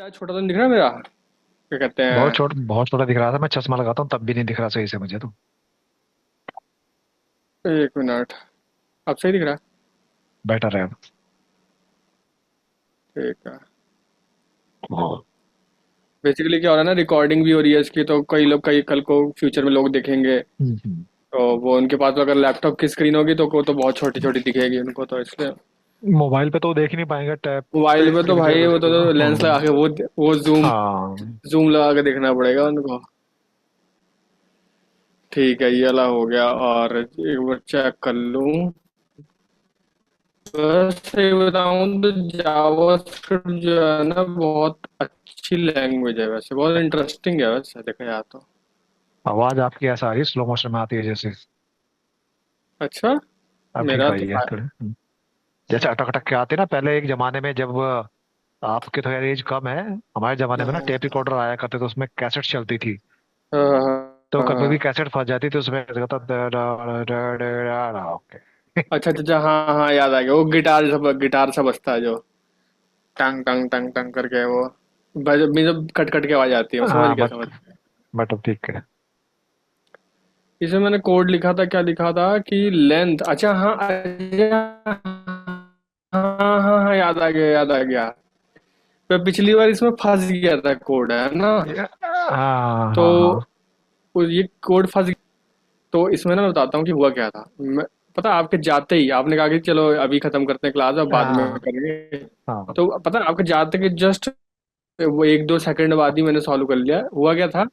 छोटा तो नहीं दिख रहा मेरा? क्या कहते हैं? बहुत छोटा दिख रहा था। मैं चश्मा लगाता हूँ तब भी नहीं दिख रहा सही से मुझे तो। 1 मिनट। अब सही दिख रहा है? बेटर है अब। ठीक है। हाँ। बेसिकली क्या हो रहा है ना, रिकॉर्डिंग भी हो रही है इसकी, तो कई लोग कई कल को फ्यूचर में लोग देखेंगे। हम्म। तो वो उनके पास तो अगर लैपटॉप की स्क्रीन होगी तो वो तो बहुत छोटी छोटी दिखेगी उनको, तो इसलिए मोबाइल पे तो वो देख ही नहीं पाएंगे, टैब मोबाइल पे पे तो क्लिक भाई जाएगा वो तो उसके। लेंस लगा हाँ। के वो जूम हाँ। जूम लगा के देखना पड़ेगा उनको। ठीक है, ये वाला हो गया। और एक बार चेक कर लूँ। वैसे बताऊँ तो जावास्क्रिप्ट जो है ना, बहुत अच्छी लैंग्वेज है, वैसे बहुत इंटरेस्टिंग है वैसे देखा जाए तो। आवाज आपकी ऐसा आ रही है, स्लो मोशन में आती है जैसे। अच्छा। अब ठीक मेरा आई तो है थोड़े। जैसे अटक अटक के आते ना पहले एक जमाने में, जब आपके तो यार एज कम है। हमारे जमाने में ना टेप हाँ रिकॉर्डर आया करते तो उसमें कैसेट चलती थी। हाँ तो कभी भी हाँ। कैसेट फंस जाती थी उसमें ऐसे होता ओके। अच्छा अच्छा अच्छा, हाँ हाँ, याद आ गया। वो गिटार सा बजता है जो टंग टंग टंग टंग करके वो जब कट कट के आवाज आती है, वो समझ हाँ गया समझ गया। बट अब ठीक है। इसमें मैंने कोड लिखा था, क्या लिखा था कि लेंथ, अच्छा हाँ, अच्छा, हाँ हाँ हाँ, याद आ गया। मैं पिछली बार इसमें फंस गया था कोड, है ना? हाँ तो हाँ हाँ। ये कोड फंस गया। तो इसमें ना मैं बताता हूँ कि हुआ क्या था। पता आपके जाते ही आपने कहा कि चलो अभी खत्म करते हैं क्लास, अब बाद में हाँ करेंगे। हाँ। तो पता आपके जाते के जस्ट वो 1-2 सेकंड बाद ही मैंने सॉल्व कर लिया। हुआ क्या था,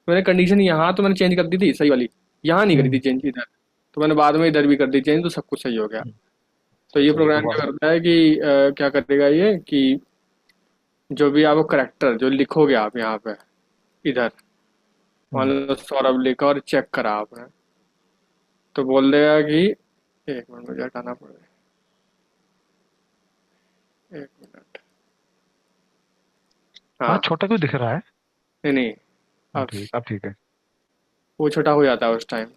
मैंने कंडीशन यहाँ तो मैंने चेंज कर दी थी सही वाली, यहाँ नहीं करी थी हम्म, चेंज इधर। तो मैंने बाद में इधर भी कर दी चेंज, तो सब कुछ सही हो गया। तो ये चलिए तो प्रोग्राम क्या बस। करता है कि क्या करेगा ये कि जो भी आपको करेक्टर जो लिखोगे आप यहाँ पे इधर, मान हम्म, लो सौरभ लिखा और चेक करा आपने, तो बोल देगा कि 1 मिनट मुझे हटाना पड़ेगा। 1 मिनट। हाँ हाँ। छोटा क्यों दिख रहा है? नहीं नहीं। अब अब ठीक है। वो छोटा हो जाता है उस टाइम।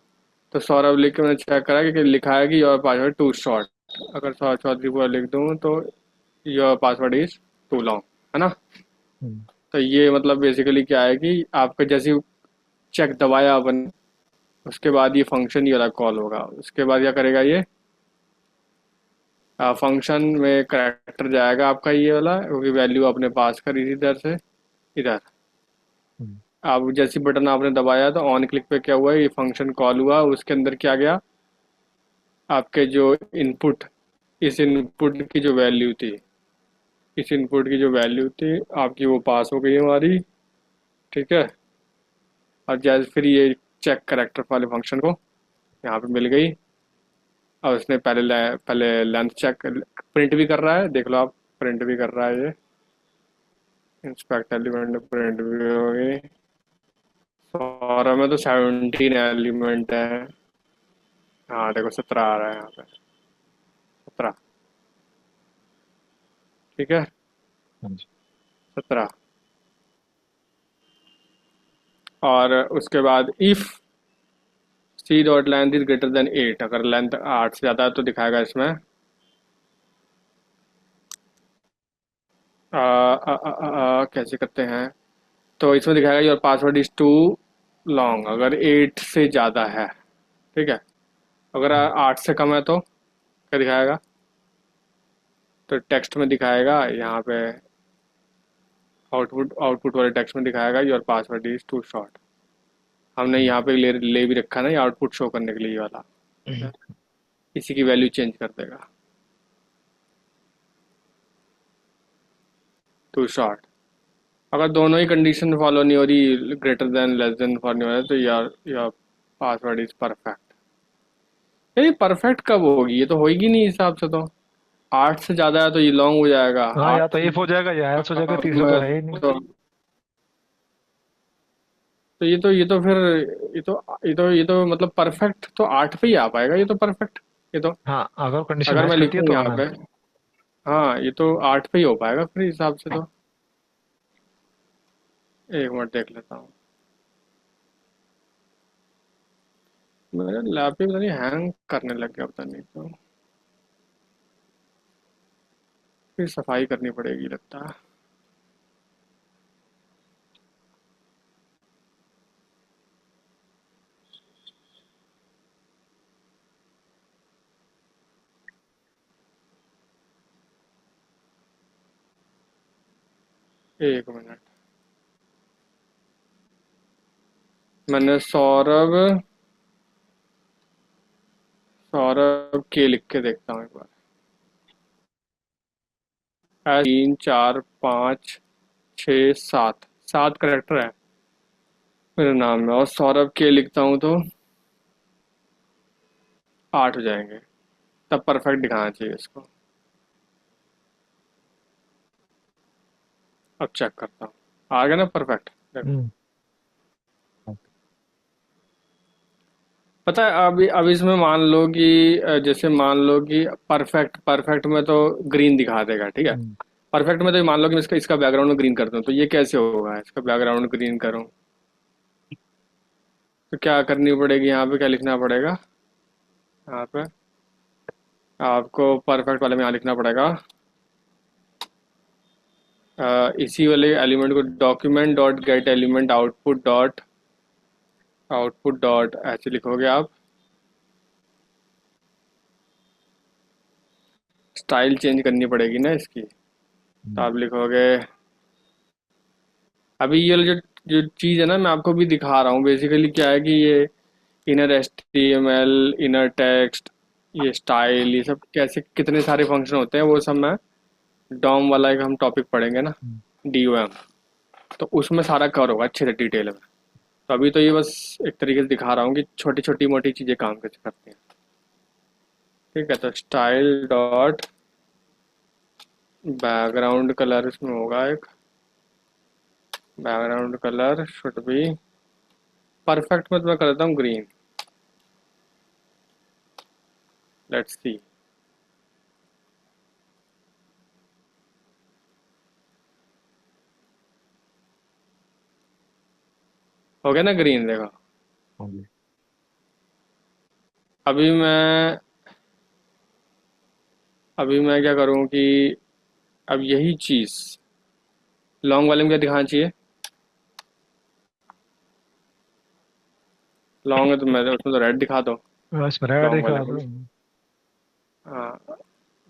तो सौरभ लिख के मैंने चेक करा कि लिखा है कि योर पासवर्ड टू शॉर्ट। अगर सौरभ चौधरी पूरा लिख दूँ तो your password is too long, है ना? हम्म, तो ये मतलब बेसिकली क्या है कि आपका जैसे चेक दबाया अपन, उसके बाद ये फंक्शन ये वाला कॉल होगा। उसके बाद क्या करेगा ये, फंक्शन में करेक्टर जाएगा आपका ये वाला, क्योंकि वैल्यू आपने पास करी थी इधर से इधर। हम्म, अब जैसे बटन आपने दबाया तो ऑन क्लिक पे क्या हुआ, ये फंक्शन कॉल हुआ, उसके अंदर क्या गया, आपके जो इनपुट, इस इनपुट की जो वैल्यू थी, इस इनपुट की जो वैल्यू थी आपकी, वो पास हो गई हमारी। ठीक है। और जैसे फिर ये चेक करेक्टर वाले फंक्शन को यहाँ पे मिल गई। और उसने पहले लेंथ चेक प्रिंट भी कर रहा है, देख लो आप, प्रिंट भी कर रहा है ये। इंस्पेक्ट एलिमेंट प्रिंट भी हो गई। सौरभ में तो 17 एलिमेंट है। हाँ देखो 17 आ रहा है यहाँ पे। 17। ठीक है। हाँ जी। 17। और उसके बाद if C dot length is greater than 8, अगर लेंथ 8 से ज़्यादा है तो दिखाएगा इसमें कैसे करते हैं। तो इसमें दिखाएगा your password is too long, अगर 8 से ज़्यादा है। ठीक है। अगर हम्म, 8 से कम है तो क्या दिखाएगा? तो टेक्स्ट में दिखाएगा यहाँ पे, आउटपुट वाले टेक्स्ट में दिखाएगा your password is too short. हमने हम्म, यहाँ पे ले भी रखा है ना ये आउटपुट शो करने के लिए, ये वाला। ठीक है? इसी की वैल्यू चेंज कर देगा, टू शॉर्ट। अगर दोनों ही कंडीशन फॉलो नहीं हो रही, greater than less than follow नहीं हो रहा, तो यार योर पासवर्ड इज परफेक्ट। ये परफेक्ट कब होगी, ये तो होगी नहीं इस हिसाब से तो। 8 से ज़्यादा है तो ये लॉन्ग हो जाएगा। हाँ या तो 8 इफ हो जाएगा या एल्स हो जाएगा, तीसरा तो में है ही नहीं। तो ये तो फिर ये तो मतलब परफेक्ट तो 8 पे ही आ पाएगा ये तो परफेक्ट। ये तो हाँ अगर कंडीशन अगर मैच मैं करती है लिखूँ तो यहाँ आना। पे, हाँ ये तो 8 पे ही हो पाएगा फिर इस हिसाब से तो। 1 मिनट देख लेता हूँ। मेरा लैपटॉप पता नहीं हैंग करने लग गया, पता नहीं तो। फिर सफाई करनी पड़ेगी लगता है। एक मिनट, मैंने सौरभ सौरभ के लिख के देखता हूँ एक बार। 3 4 5 6 7, 7 करेक्टर है मेरे नाम में, और सौरभ के लिखता हूँ तो 8 हो जाएंगे। तब परफेक्ट दिखाना चाहिए इसको। अब चेक करता हूँ, आ गया ना परफेक्ट, देखो। हम्म। पता है, अभी इसमें मान लो कि जैसे मान लो कि परफेक्ट परफेक्ट में तो ग्रीन दिखा देगा, ठीक है। हम्म। परफेक्ट में तो मान लो कि मैं इसका इसका बैकग्राउंड में ग्रीन कर दूं, तो ये कैसे होगा, इसका बैकग्राउंड ग्रीन करूं? तो क्या करनी पड़ेगी, यहाँ पे क्या लिखना पड़ेगा? यहाँ पे आपको परफेक्ट वाले में यहाँ लिखना पड़ेगा, इसी वाले एलिमेंट को document dot gate element output dot ऐसे लिखोगे आप। स्टाइल चेंज करनी पड़ेगी ना इसकी, तो हम्म। आप लिखोगे। अभी ये जो जो चीज़ है ना, मैं आपको भी दिखा रहा हूँ, बेसिकली क्या है कि ये इनर HTML, इनर टेक्स्ट, ये स्टाइल, ये सब कैसे कितने सारे फंक्शन होते हैं, वो सब मैं डॉम वाला एक हम टॉपिक पढ़ेंगे ना, हम्म। DOM, तो उसमें सारा कवर होगा अच्छे से डिटेल में। तो अभी तो ये बस एक तरीके से दिखा रहा हूँ कि छोटी छोटी मोटी चीज़ें काम कैसे करती हैं। ठीक है, तो स्टाइल डॉट बैकग्राउंड कलर इसमें होगा एक, background colour should be perfect में, तो मैं कर देता हूँ ग्रीन। Let's see. हो गया ना ग्रीन, देखो। हाँ जी। अभी मैं अभी मैं क्या करूँ कि अब यही चीज़ लॉन्ग वाले में क्या दिखाना चाहिए? लॉन्ग है तो मैं उसमें तो रेड दिखा दो, बस रेड लॉन्ग वाले दिखा में दो। भी। हाँ,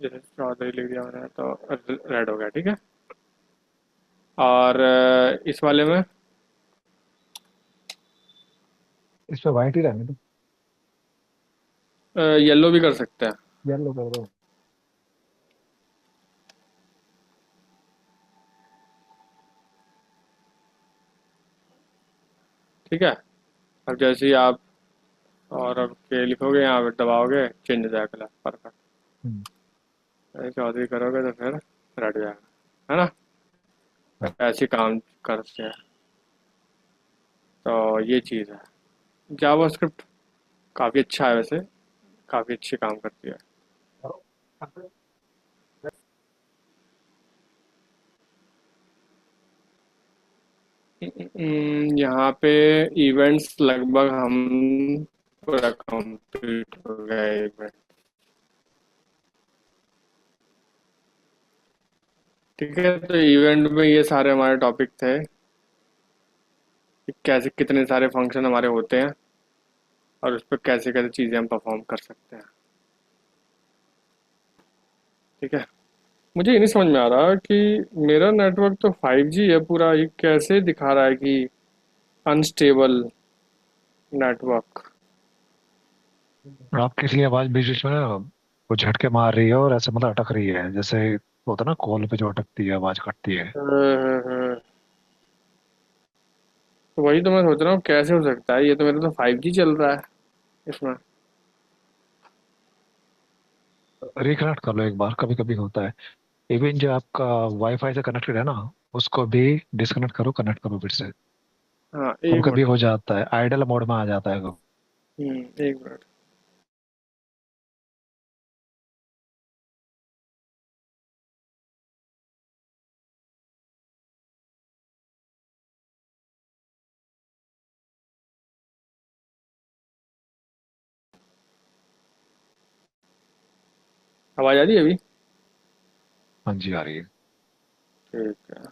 जैसे चौधरी लिख दिया मैंने तो रेड हो गया, ठीक है। और इस वाले में इस पे व्हाइट ही रहने दो। येलो भी कर सकते हैं। येलो कर दो। ठीक है, अब जैसे ही आप और अब के लिखोगे, यहाँ पे दबाओगे, चेंज हो जाएगा कलर, परफेक्ट। हम्म। चौधरी करोगे तो फिर रेड हो जाएगा, है ना। ऐसे काम करते हैं। तो ये चीज़ है। जावास्क्रिप्ट काफ़ी अच्छा है वैसे, काफ़ी अच्छी काम करती है। यहाँ पे इवेंट्स लगभग हम पूरा कंप्लीट हो गया इवेंट। ठीक है, तो इवेंट में ये सारे हमारे टॉपिक थे कि कैसे कितने सारे फंक्शन हमारे होते हैं और उस पर कैसे कैसे चीज़ें हम परफॉर्म कर सकते हैं। ठीक है, मुझे ये नहीं समझ में आ रहा कि मेरा नेटवर्क तो 5G है पूरा, ये कैसे दिखा रहा है कि अनस्टेबल नेटवर्क। आपकी इसलिए आवाज बीच बीच में ना वो झटके मार रही है और ऐसे मतलब अटक रही है, जैसे होता है ना कॉल पे जो अटकती है आवाज कटती है। तो वही तो मैं सोच रहा हूँ कैसे हो सकता है, ये तो मेरा तो 5G चल रहा है इसमें। रिकनेक्ट कर लो एक बार, कभी कभी होता है। इवन जो आपका वाईफाई से कनेक्टेड है ना, उसको भी डिस्कनेक्ट करो, कनेक्ट करो फिर से। हाँ, कभी एक कभी मिनट। हो जाता है, आइडल मोड में आ जाता है कभी। एक मिनट। आवाज़ आ रही है अभी? हाँ जी, आ रही है। ठीक है।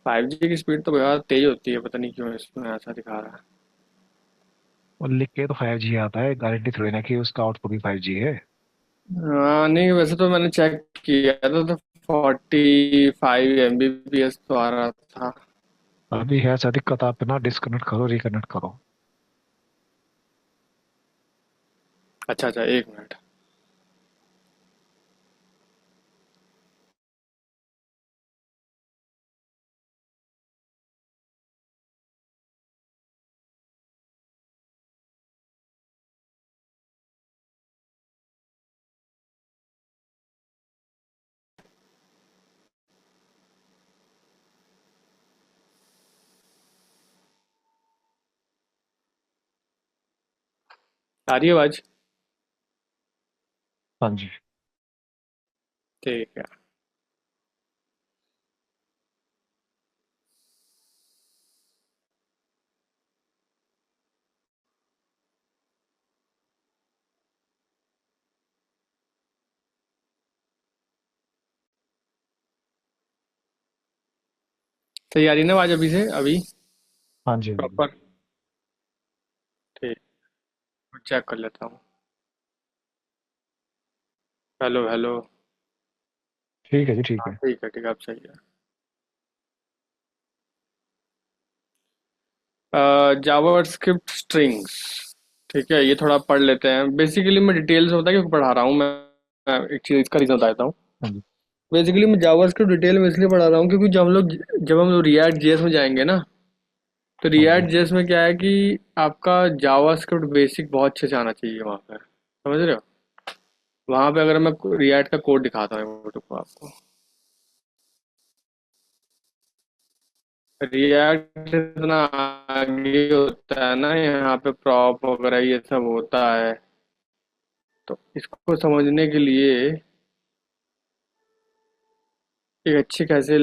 5G की स्पीड तो बहुत तेज होती है, पता नहीं क्यों इसमें ऐसा दिखा रहा है। और लिख के तो 5G आता है, गारंटी थोड़ी ना कि उसका आउटपुट भी 5G है। हाँ नहीं, वैसे तो मैंने चेक किया था तो 45 MBPS तो आ रहा था। अभी है ऐसा दिक्कत, आप ना डिस्कनेक्ट करो, रिकनेक्ट करो। अच्छा अच्छा, 1 मिनट। आ रही है आवाज? हाँ जी। ठीक है। सही आ रही है ना आवाज अभी से, अभी हाँ जी, हाँ जी। प्रॉपर? ठीक। चेक कर लेता हूँ। Hello hello. ठीक है जी, ठीक हाँ है। ठीक है ठीक है, अब सही है। JavaScript strings. ठीक है, ये थोड़ा पढ़ लेते हैं। बेसिकली मैं डिटेल्स होता है क्योंकि पढ़ा रहा हूँ मैं एक चीज़ इसका रीज़न बता देता हूँ। हाँ जी, बेसिकली मैं जावास्क्रिप्ट डिटेल में इसलिए पढ़ा रहा हूँ क्योंकि जब हम लोग रिएक्ट जेएस में जाएंगे ना, तो हाँ जी। रिएक्ट जेएस में क्या है कि आपका जावास्क्रिप्ट बेसिक बहुत अच्छे से आना चाहिए वहाँ पर, समझ रहे हो? वहाँ पे अगर मैं रिएक्ट का कोड दिखाता हूँ तो आपको, रिएक्ट इतना आगे होता है ना, यहाँ पे प्रॉप वगैरह ये सब होता है। तो इसको समझने के लिए एक अच्छे खासे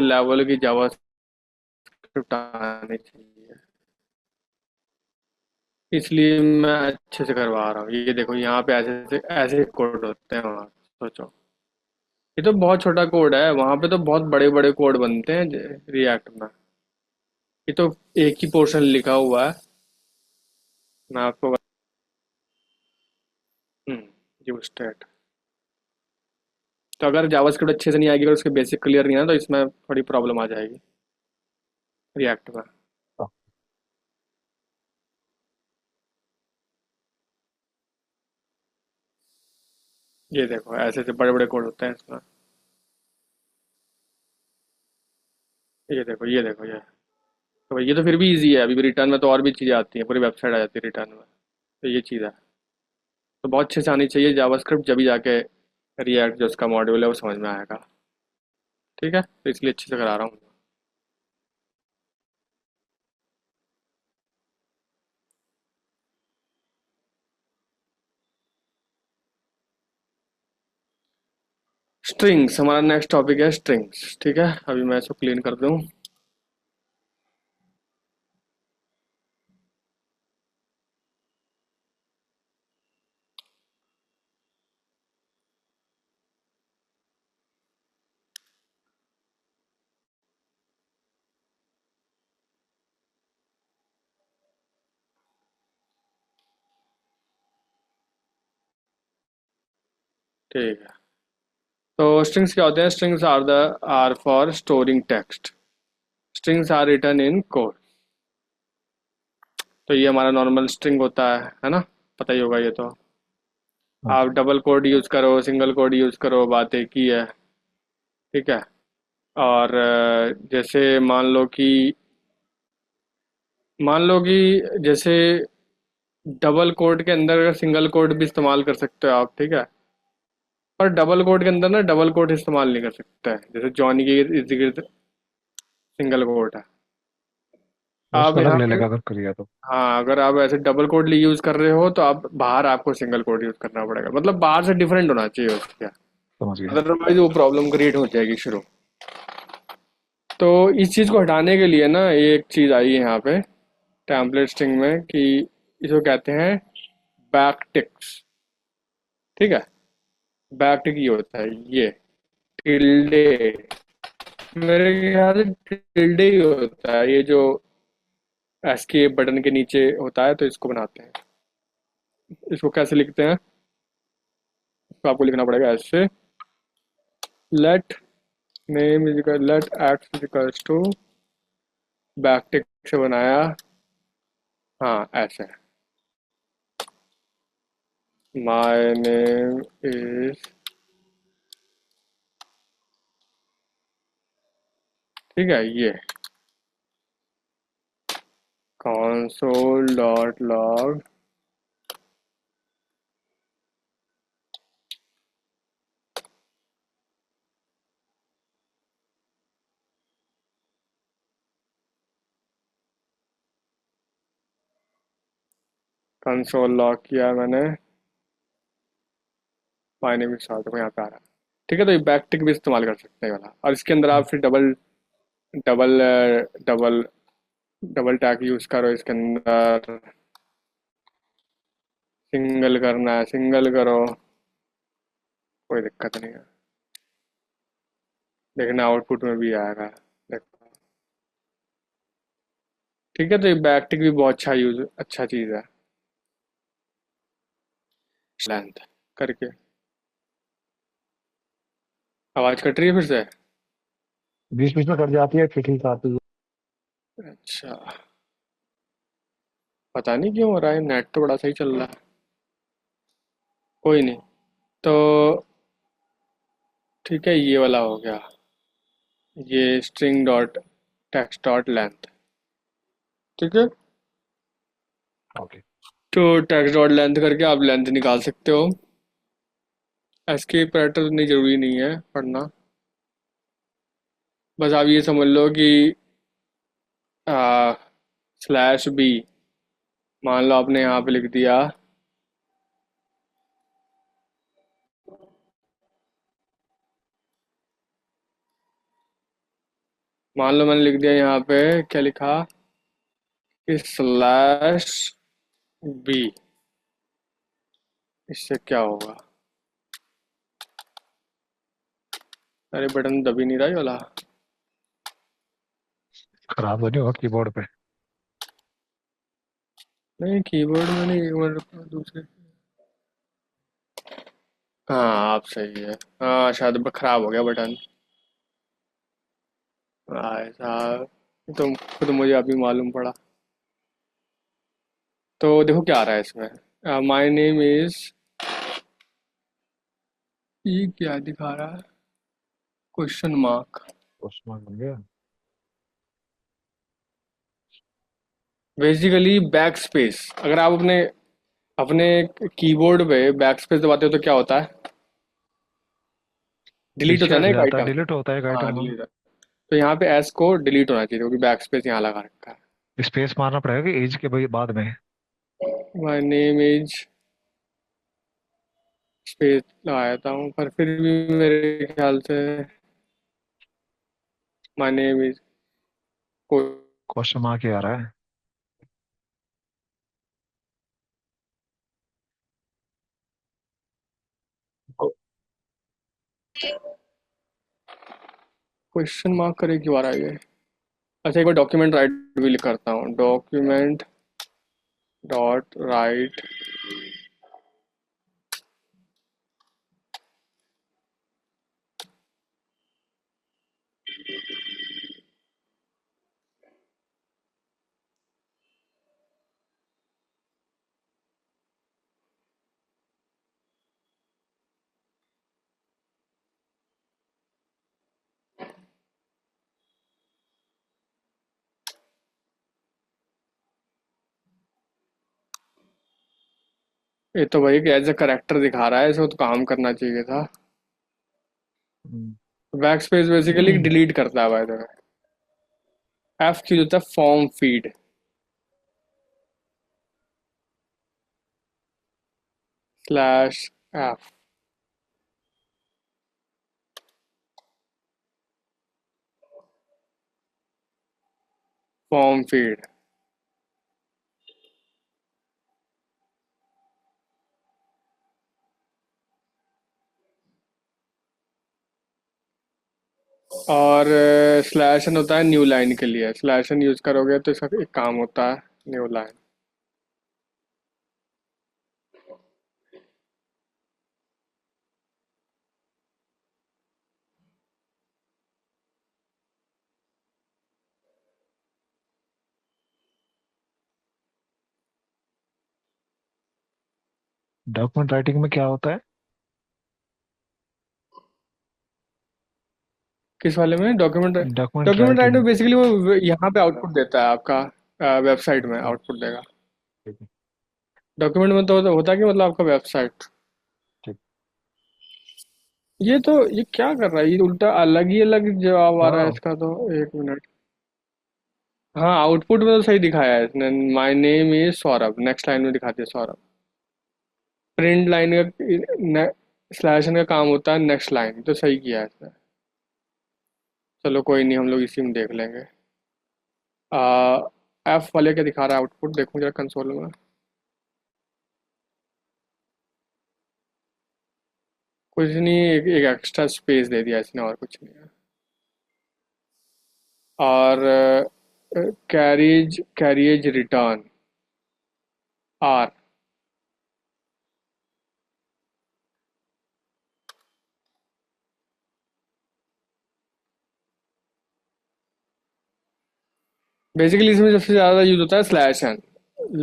लेवल की जावास्क्रिप्ट आनी चाहिए। इसलिए मैं अच्छे से करवा रहा हूँ। ये देखो यहाँ पे ऐसे ऐसे ऐसे कोड होते हैं वहाँ, सोचो। ये तो बहुत छोटा कोड है, वहाँ पे तो बहुत बड़े बड़े कोड बनते हैं रिएक्ट में। ये तो एक ही पोर्शन लिखा हुआ है। मैं आपको यूज स्टेट। तो अगर जावास्क्रिप्ट अच्छे से नहीं आएगी, अगर उसके बेसिक क्लियर नहीं है तो इसमें थोड़ी प्रॉब्लम आ जाएगी रिएक्ट में। हाँ, ये देखो ऐसे ऐसे बड़े बड़े कोड होते हैं इसमें। ये देखो ये। तो ये तो फिर भी इजी है, अभी भी रिटर्न में तो और भी चीज़ें आती हैं, पूरी वेबसाइट आ जाती है रिटर्न में। तो ये चीज़ है। तो बहुत अच्छे से आनी चाहिए जावास्क्रिप्ट, जब भी जाके रिएक्ट जो उसका मॉड्यूल है वो समझ में आएगा। ठीक है, तो इसलिए अच्छे से करा रहा हूँ। स्ट्रिंग्स हमारा नेक्स्ट टॉपिक है, स्ट्रिंग्स। ठीक है, अभी मैं इसको क्लीन कर दूँ। ठीक है। तो स्ट्रिंग्स क्या होते हैं? Strings are for storing text. Strings are written in code. तो ये हमारा नॉर्मल स्ट्रिंग होता है ना? पता ही होगा ये तो। हाँ आप जी। डबल कोड यूज करो, सिंगल कोड यूज करो, बात एक ही है। ठीक है। और जैसे मान लो कि जैसे डबल कोड के अंदर अगर सिंगल कोड भी इस्तेमाल कर सकते हो आप, ठीक है। पर डबल कोड के अंदर ना डबल कोड इस्तेमाल नहीं कर सकते हैं, जैसे जॉनी की इर्द गिर्द सिंगल कोड है। वो आप उसको अलग यहाँ ले पे, लेगा अगर करिए तो। हाँ, अगर आप ऐसे डबल कोड यूज कर रहे हो तो आप बाहर आपको सिंगल कोड यूज करना पड़ेगा, मतलब बाहर से डिफरेंट होना चाहिए उसका। समझ गया। अदरवाइज वो प्रॉब्लम क्रिएट हो जाएगी शुरू। तो इस चीज को हटाने के लिए ना ये एक चीज आई है यहाँ पे टेम्पलेट स्ट्रिंग में, कि इसको कहते हैं बैकटिक्स। ठीक है। बैकटिक ये होता है, ये टिल्डे, मेरे ख्याल से टिल्डे ही होता है ये, जो एस्केप बटन के नीचे होता है, तो इसको बनाते हैं। इसको कैसे लिखते हैं? तो आपको लिखना पड़ेगा ऐसे, let name is equal, let X is equals to, backtick से बनाया, हाँ ऐसे, माय नेम इज, ठीक है, ये console dot log, console log किया मैंने, माय नेम इज, देखो यहाँ पे आ रहा है। ठीक है, तो ये बैकटिक भी इस्तेमाल कर सकते हैं वाला, और इसके अंदर आप फिर double double double double tag use करो इसके अंदर, सिंगल करना है सिंगल करो, कोई दिक्कत नहीं है, देखना आउटपुट में भी आएगा, देखो। ठीक है, तो ये बैकटिक भी बहुत अच्छा चीज़ है, लेंथ करके। आवाज़ कट रही है फिर से? बीच बीच में कट जाती है, फिर ठीक आती है। अच्छा, पता नहीं क्यों हो रहा है, नेट तो बड़ा सही चल रहा है, कोई नहीं। तो ठीक है, ये वाला हो गया, ये string dot text dot length, ठीक है। ओके। तो टेक्स्ट डॉट लेंथ करके आप लेंथ निकाल सकते हो, एस्केप पैटर्न नहीं, जरूरी नहीं है पढ़ना, बस आप ये समझ लो कि स्लैश बी, मान लो आपने यहाँ पे लिख दिया, मान लो मैंने लिख दिया यहाँ पे, क्या लिखा कि स्लैश बी, इससे क्या होगा? अरे बटन दबी नहीं रहा ये वाला, खराब तो नहीं होगा कीबोर्ड पे? नहीं कीबोर्ड में नहीं, एक मिनट रुको, दूसरे, हाँ आप सही है, हाँ शायद खराब हो गया बटन, साहब, तो खुद मुझे अभी मालूम पड़ा। तो देखो क्या आ रहा है इसमें, माय नेम इज, ये क्या दिखा रहा है, क्वेश्चन मार्क, उस्मान बन गया। बेसिकली बैक स्पेस, अगर आप अपने अपने कीबोर्ड पे बैक स्पेस दबाते हो तो क्या होता है? डिलीट होता पीछे है ना हट एक जाता है, आइटम, डिलीट होता है एक हाँ आइटम, हाँ। डिलीट, तो यहाँ पे एस को डिलीट होना चाहिए क्योंकि बैक स्पेस यहाँ लगा रखा है। स्पेस मारना पड़ेगा कि एज के बाद में? माय नेम इज, स्पेस लगाया था हूँ पर फिर भी मेरे ख्याल से my name is, question mark ही आ रहा है। क्वेश्चन मार्क करे क्यों आ रहा है ये? अच्छा एक बार डॉक्यूमेंट राइट भी लिख करता हूँ, डॉक्यूमेंट डॉट राइट, ये तो भाई एज अ करेक्टर दिखा रहा है, इसको तो काम करना चाहिए था। हम्म। बैक स्पेस बेसिकली डिलीट करता है बाय द वे, एफ की होता है form feed, slash F, form feed, और स्लैश एन होता है न्यू लाइन के लिए, स्लैश एन यूज करोगे तो इसका एक काम होता है न्यू लाइन। डॉक्यूमेंट राइटिंग में क्या होता है? किस वाले में document? Document document right writing. में बेसिकली वो यहाँ पे आउटपुट देता है आपका, वेबसाइट में अच्छा। आउटपुट देगा। ठीक है। डॉक्यूमेंट में तो होता है कि मतलब आपका वेबसाइट। ठीक। ये क्या कर रहा है, ये उल्टा अलग ही अलग जवाब आ रहा है हाँ। इसका तो। एक मिनट। हाँ, आउटपुट में तो सही दिखाया है इसने, my name is Saurabh, next line में दिखाती है सौरभ। प्रिंट लाइन का स्लैश का काम होता है नेक्स्ट लाइन, तो सही किया है इसने। चलो कोई नहीं, हम लोग इसी में देख लेंगे। एफ वाले क्या दिखा रहा है आउटपुट, देखूं जरा कंसोल में। कुछ नहीं, एक एक्स्ट्रा स्पेस दे दिया इसने, और कुछ नहीं है। और carriage carriage return R. Basically इसमें सबसे ज़्यादा यूज होता है स्लैश एन।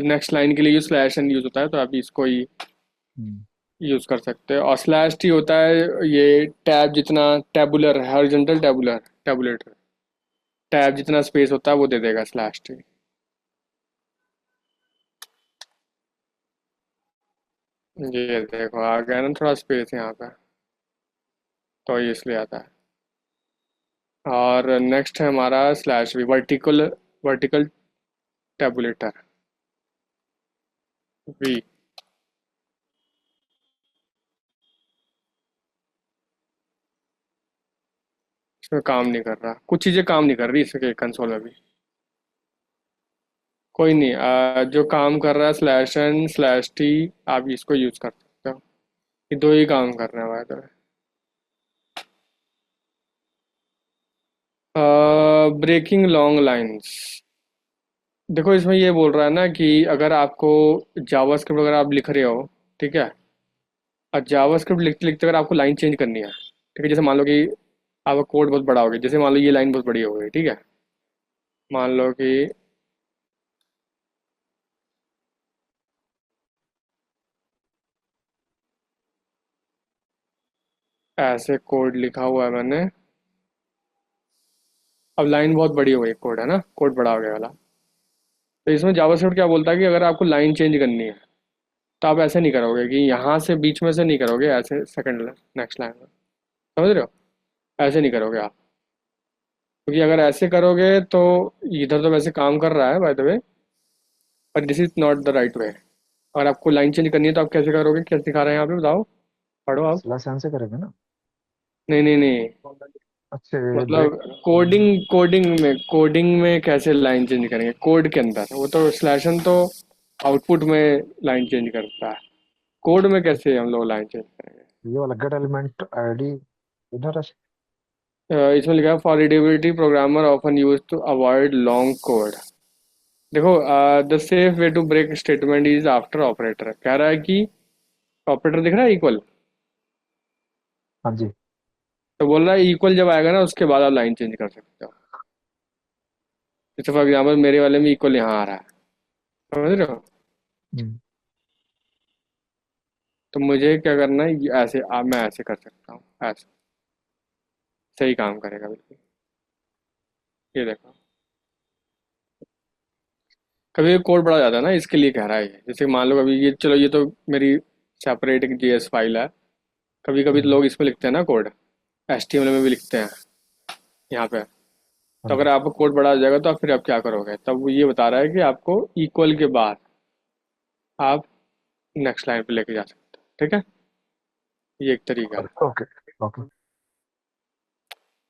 नेक्स्ट लाइन के लिए स्लैश एन यूज होता है, तो आप इसको ही हम्म। यूज कर सकते हैं। और स्लैश टी होता है ये टैब जितना, tabular horizontal tabular tabulator, tab जितना स्पेस होता है वो दे देगा स्लैश टी। ये देखो आ गया ना थोड़ा स्पेस यहाँ पे, तो ये इसलिए आता है। और नेक्स्ट है हमारा slash V, vertical vertical tabulator V. इसमें काम नहीं कर रहा, कुछ चीज़ें काम नहीं कर रही इसके कंसोल में भी। कोई नहीं, जो काम कर रहा है स्लैश एन स्लैश टी, आप इसको यूज कर सकते हो। ये दो ही काम कर रहे हैं by the way. Breaking long lines. देखो इसमें ये बोल रहा है ना कि अगर आपको जावास्क्रिप्ट अगर आप लिख रहे हो, ठीक है, और जावास्क्रिप्ट लिखते लिखते अगर आपको लाइन चेंज करनी है, ठीक है, जैसे मान लो कि आपका कोड बहुत बड़ा हो गया, जैसे मान लो ये लाइन बहुत बड़ी हो गई, ठीक है, मान लो कि ऐसे कोड लिखा हुआ है मैंने, अब लाइन बहुत बड़ी हो गई, कोड है ना, कोड बड़ा हो गया वाला। तो इसमें जावास्क्रिप्ट क्या बोलता है कि अगर आपको लाइन चेंज करनी है, तो आप ऐसे नहीं करोगे कि यहाँ से बीच में से नहीं करोगे, ऐसे सेकंड नेक्स्ट लाइन में, समझ रहे हो, ऐसे नहीं करोगे आप। क्योंकि अगर ऐसे करोगे तो इधर तो वैसे काम कर रहा है बाय द वे, पर this is not the right way. अगर आपको लाइन चेंज करनी है तो आप कैसे करोगे, क्या दिखा रहे हैं यहाँ पे, बताओ, पढ़ो आप। स्लैश एन से करेंगे ना? नहीं नहीं नहीं, अच्छा, ये ब्रेक। मतलब कोडिंग में कैसे लाइन चेंज करेंगे, कोड के अंदर वो तो स्लैशन तो आउटपुट में लाइन चेंज करता है, कोड में कैसे हम लोग लाइन चेंज करेंगे। ये वाला गेट एलिमेंट आईडी इधर है। इसमें लिखा है for readability programmer often use to avoid long code. देखो, the safe way to break statement is after operator, कह रहा है कि ऑपरेटर दिख रहा है इक्वल, हाँ जी। तो बोल रहा है इक्वल जब आएगा ना उसके बाद आप लाइन चेंज कर सकते हो। जैसे फॉर एग्जाम्पल मेरे वाले में इक्वल यहाँ आ रहा है, समझ रहे हो, हम्म। तो मुझे क्या करना है, ऐसे मैं ऐसे कर सकता हूँ, ऐसे सही काम करेगा बिल्कुल। ये देखो, कभी कोड बढ़ा जाता है ना, इसके लिए कह रहा है ये। जैसे मान लो कभी ये, चलो ये तो मेरी सेपरेट एक जेएस फाइल है, कभी कभी तो हम्म। लोग इसमें लिखते हैं ना कोड, एचटीएमएल में भी लिखते हैं यहाँ पे। हाँ तो अगर जी। आपको कोड बढ़ा जाएगा तो आप फिर आप क्या करोगे, तब वो ये बता रहा है कि आपको इक्वल के बाद आप नेक्स्ट लाइन पे लेके जा सकते हो, ठीक है, ये एक तरीका है। ओके। ओके।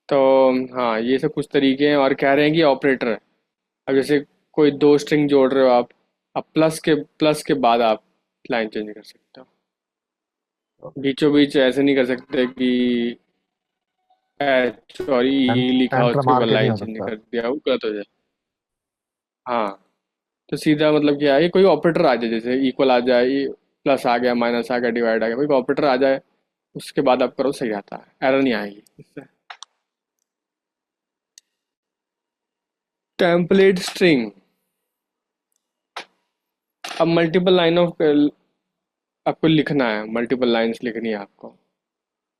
तो हाँ, ये सब कुछ तरीके हैं, और कह रहे हैं कि ऑपरेटर, अब जैसे कोई दो स्ट्रिंग जोड़ रहे हो आप, अब प्लस के बाद आप लाइन चेंज कर सकते हो। बीचों बीच ऐसे नहीं कर सकते कि एच और ई लिखा एंटर उसके मार बाद के नहीं लाइन हो चेंज सकता। कर दिया, वो गलत हो जाए। हाँ, तो सीधा मतलब क्या है, कोई ऑपरेटर आ जाए, जैसे इक्वल आ जाए, प्लस आ गया, माइनस आ गया, डिवाइड आ गया, कोई ऑपरेटर आ जाए उसके बाद आप करो, सही आता है, एरर नहीं आएगी इससे। टेम्पलेट स्ट्रिंग, अब मल्टीपल लाइन ऑफ आपको लिखना है, मल्टीपल लाइंस लिखनी है आपको,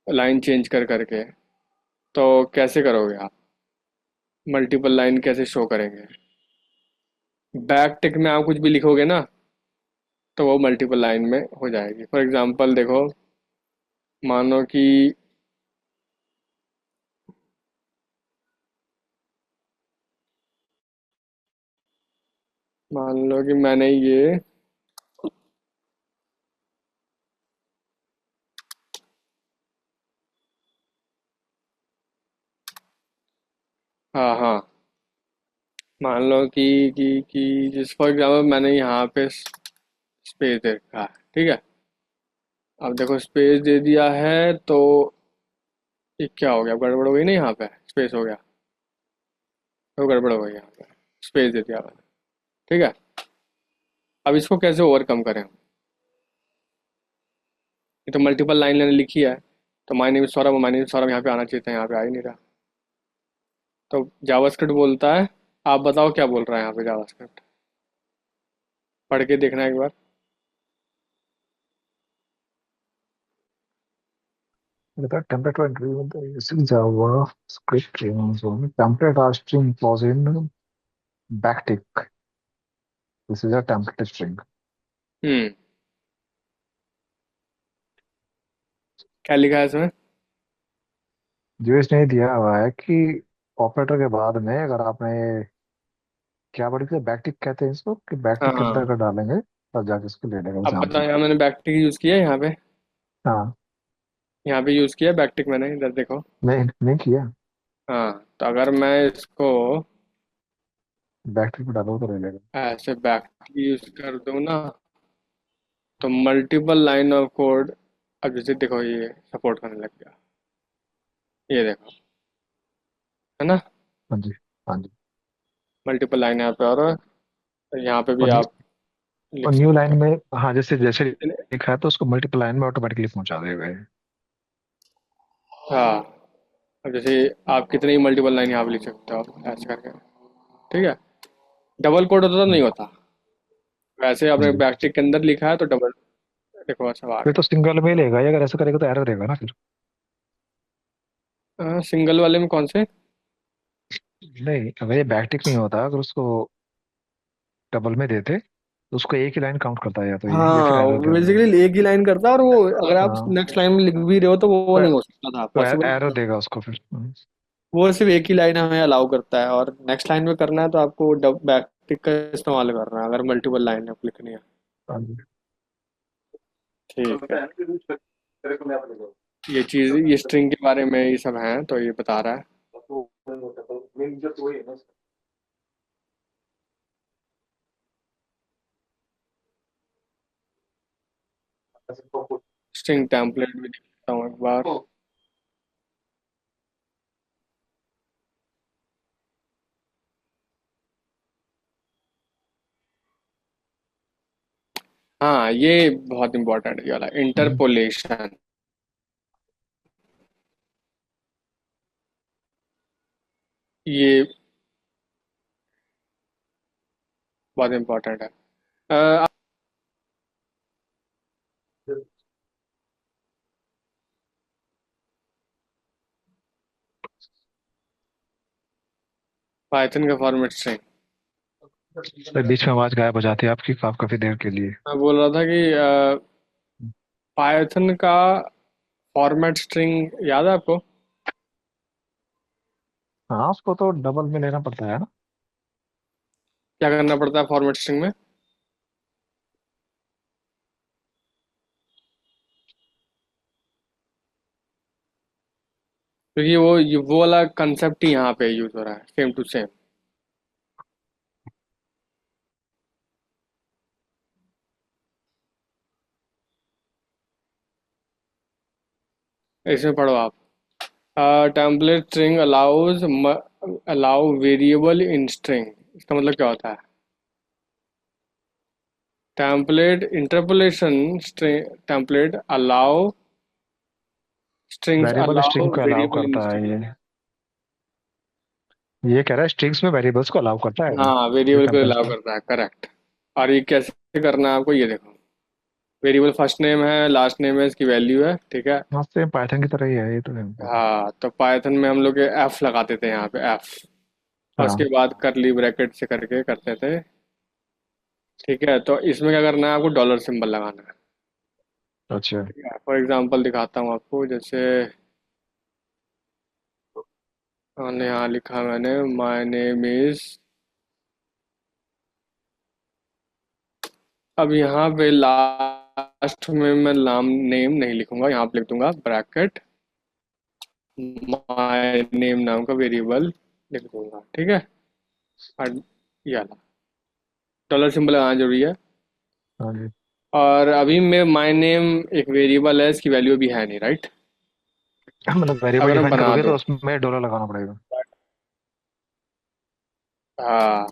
लाइन चेंज कर करके। तो कैसे करोगे आप? मल्टीपल लाइन कैसे शो करेंगे? बैक टिक में आप कुछ भी लिखोगे ना, तो वो मल्टीपल लाइन में हो जाएगी। फॉर एग्जांपल देखो, मानो कि मान लो कि मैंने ये, हाँ हाँ, मान लो कि जिस फॉर एग्जांपल मैंने यहाँ पे स्पेस दे रखा है, ठीक है। अब देखो स्पेस दे दिया है तो ये क्या हो गया, गड़बड़ हो गई ना, यहाँ पे स्पेस हो गया तो गड़बड़ हो गई यहाँ पे, स्पेस दे दिया मैंने, ठीक है। अब इसको कैसे ओवरकम करें? ये तो मल्टीपल लाइन मैंने लिखी है, तो my name is Saurabh, my name is Saurabh यहाँ पे आना चाहिए था, यहाँ पे आ ही नहीं रहा। तो जावास्क्रिप्ट बोलता है, आप बताओ क्या बोल रहा है यहाँ पे जावास्क्रिप्ट, पढ़ के देखना एक बार। The template to agree with the using Java script so template are string clause in backtick. This is a template string. हम्म, क्या लिखा है इसमें? जो इसने दिया हुआ है कि ऑपरेटर के बाद में अगर आपने क्या बड़ी से बैकटिक कहते हैं इसको, कि बैकटिक के अंदर हाँ, अगर डालेंगे तब जाके इसको ले लेगा अब एग्जाम्पल। बताओ, यहाँ मैंने बैकटिक यूज़ किया है, हाँ। यहाँ पे यूज़ किया बैकटिक मैंने, इधर देखो। नहीं नहीं किया। हाँ, तो अगर मैं इसको बैकटिक पे डालो तो ले लेगा। ऐसे बैकटिक यूज़ कर दूँ ना, तो मल्टीपल लाइन ऑफ कोड, अब जैसे देखो ये सपोर्ट करने लग गया, ये देखो, है ना? हाँ जी। हाँ जी। मल्टीपल लाइन यहाँ पे, और यहाँ पे भी और न्यू आप लिख और न्यू सकते लाइन हो। में, हाँ जैसे जैसे लिखा है तो उसको मल्टीपल लाइन में ऑटोमेटिकली पहुंचा देगा ये। हाँ, अब जैसे आप कितने ही मल्टीपल लाइन यहाँ पे लिख सकते हो आप ऐसे करके, ठीक है। डबल कोड होता तो नहीं हम्म, होता, वैसे आपने जी। बैकटिक के अंदर लिखा है तो डबल, देखो अच्छा आ फिर तो गया। सिंगल में ही लेगा, ये अगर ऐसा करेगा तो एरर देगा ना फिर। सिंगल वाले में कौन से? नहीं, अगर ये बैकटिक नहीं होता, अगर उसको डबल में देते तो उसको एक ही लाइन काउंट करता है, या तो ये या फिर हाँ, एरर दे देगा। बेसिकली एक ही लाइन करता है, और वो अगर आप हाँ। नेक्स्ट लाइन में लिख भी रहे हो तो वो तो नहीं हो सकता था, तो पॉसिबल नहीं एरर था। देगा उसको फिर। वो सिर्फ एक ही लाइन हमें अलाउ करता है, और नेक्स्ट लाइन में करना है तो आपको डब बैक टिक का इस्तेमाल करना है, अगर मल्टीपल लाइन आपको लिखनी है। हाँ जी। ठीक है, ये चीज़, ये स्ट्रिंग के बारे में ये सब है, तो ये बता रहा है। स्ट्रिंग टेम्पलेट भी दिखाता हूँ एक बार। हाँ, ये बहुत इंपॉर्टेंट है ये वाला, हम्म। इंटरपोलेशन। ये बहुत इंपॉर्टेंट है। पाइथन का फॉर्मेट स्ट्रिंग, तो बीच में आवाज गायब हो जाती है आपकी काफी देर के लिए। मैं बोल रहा था कि पाइथन का फॉर्मेट स्ट्रिंग याद है आपको? हाँ, उसको तो डबल में लेना पड़ता है ना। क्या करना पड़ता है फॉर्मेट स्ट्रिंग में? क्योंकि वो वाला कंसेप्ट ही यहाँ पे यूज हो रहा है, सेम टू सेम। इसमें पढ़ो आप, template string allow variable in string, इसका मतलब क्या होता है? Template interpolation string, template allow strings variable allow string को अलाउ वेरिएबल इन करता है स्ट्रिंग। ये ये कह रहा है स्ट्रिंग्स में वेरिएबल्स को अलाउ करता है हाँ, ये वेरिएबल को टेम्पलेट अलाउ स्ट्रिंग। करता है, करेक्ट। और ये कैसे करना है आपको, ये देखो। वेरिएबल फर्स्ट नेम है, लास्ट नेम है, इसकी वैल्यू है, ठीक है। हाँ सेम पाइथन की तरह ही है, ये तो है पता। हाँ, तो पाइथन में हम लोग एफ लगाते थे यहाँ पे, एफ। और उसके हाँ। बाद करली ब्रैकेट से करके करते थे। ठीक है, तो इसमें क्या करना है, आपको डॉलर सिंबल लगाना है। अच्छा। ठीक है, फॉर एग्जांपल दिखाता हूँ आपको, जैसे मैंने यहाँ लिखा, मैंने माय नेम इज। अब यहाँ पे लास्ट में मैं नाम नेम नहीं लिखूंगा, यहाँ पे लिख दूंगा ब्रैकेट, माय नेम नाम का वेरिएबल लिख दूंगा, ठीक है। और ये वाला डॉलर सिंबल लगाना जरूरी है। हाँ जी। और अभी में माय नेम एक वेरिएबल है, इसकी वैल्यू भी है नहीं, राइट। मतलब वेरिएबल अगर हम डिफाइन बना करोगे दो, तो उसमें डॉलर लगाना पड़ेगा। हाँ,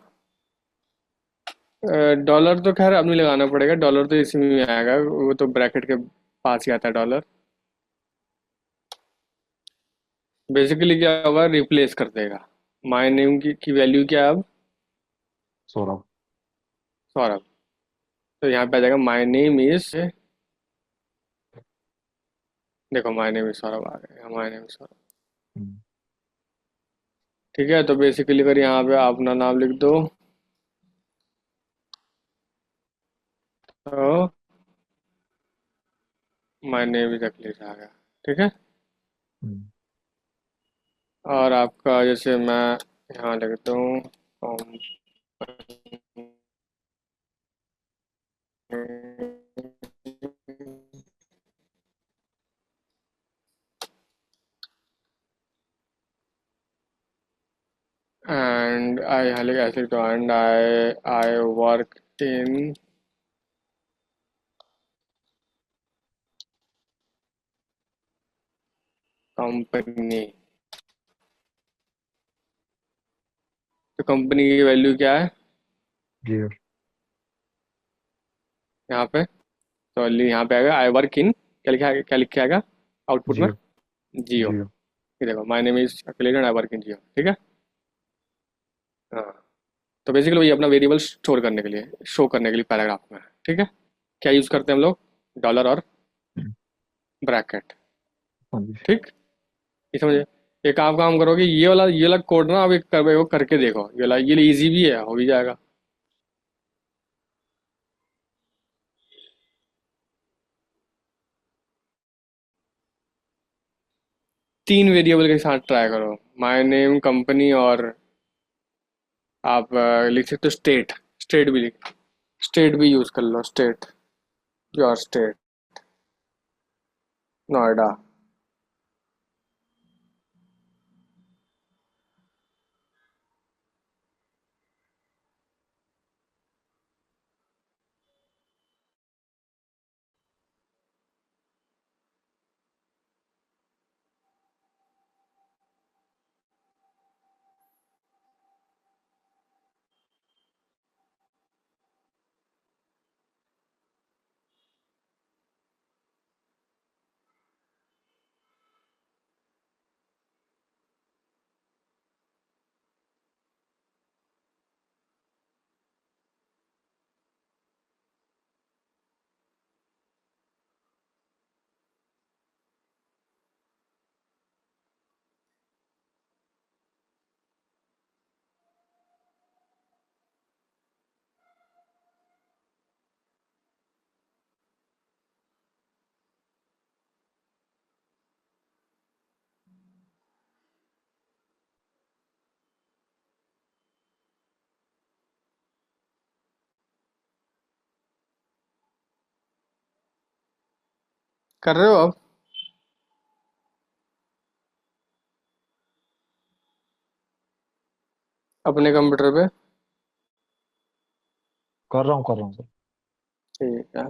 डॉलर तो खैर अब नहीं लगाना पड़ेगा, डॉलर तो इसी में आएगा, वो तो ब्रैकेट के पास ही आता है डॉलर। बेसिकली क्या होगा, रिप्लेस कर देगा। माय नेम की वैल्यू क्या है अब, सौरभ। सौरभ। तो यहाँ पे आ जाएगा माय नेम इज, देखो माय नेम इज सौरभ आ गया, माय नेम इज सौरभ। हम्म। ठीक है, तो बेसिकली अगर यहाँ पे आप अपना नाम लिख दो, तो माय नेम इज अखिलेश आ गया, ठीक है। हम्म। और आपका जैसे मैं यहाँ लिखता हूँ, एंड आई यहाँ लिखा, ऐसे लिखता हूँ, and I work in company. तो कंपनी की वैल्यू क्या है जी। यहाँ पे, तो यहाँ पे आएगा आई वर्क इन, क्या लिखा है, क्या लिख के आएगा आउटपुट में, जियो। जियो। जियो। ये देखो, my name is Akhilesh and I work in Jio, ठीक है। हाँ, तो बेसिकली वही अपना वेरिएबल स्टोर करने के लिए, शो करने के लिए पैराग्राफ में, ठीक है। क्या यूज करते हैं हम लोग, डॉलर और हम्म। ब्रैकेट, हाँ जी। ठीक। ये समझे। एक आप काम करोगे, ये वाला कोड ना, आप वो करके देखो, ये वाला ये इजी भी है, हो भी जाएगा। 3 वेरिएबल के साथ ट्राई करो, माय नेम, कंपनी, और आप लिख सकते हो स्टेट, स्टेट भी लिख, स्टेट भी यूज कर लो, स्टेट, योर स्टेट, नोएडा। कर रहे हो अब, अपने कंप्यूटर पे। कर रहा हूँ सर। ठीक है।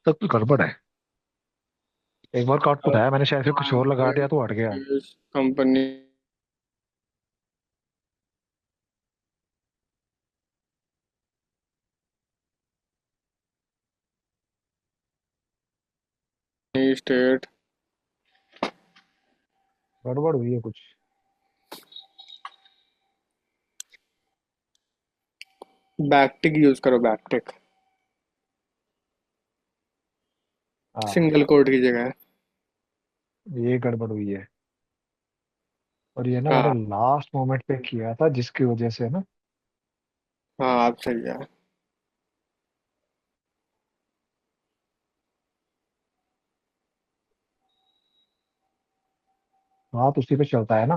सब कुछ गड़बड़ है। एक बार का आउटपुट आया, मैंने शायद फिर कुछ और लगा दिया तो हट गया। कंपनी स्टेट गड़बड़ हुई है कुछ। बैकटिक यूज करो, बैकटिक हाँ, सिंगल कोड की जगह। ये गड़बड़ हुई है। और ये ना मैंने हाँ लास्ट मोमेंट पे किया था, जिसकी वजह से ना। हाँ, आप सही है। हाथ उसी पे चलता है ना।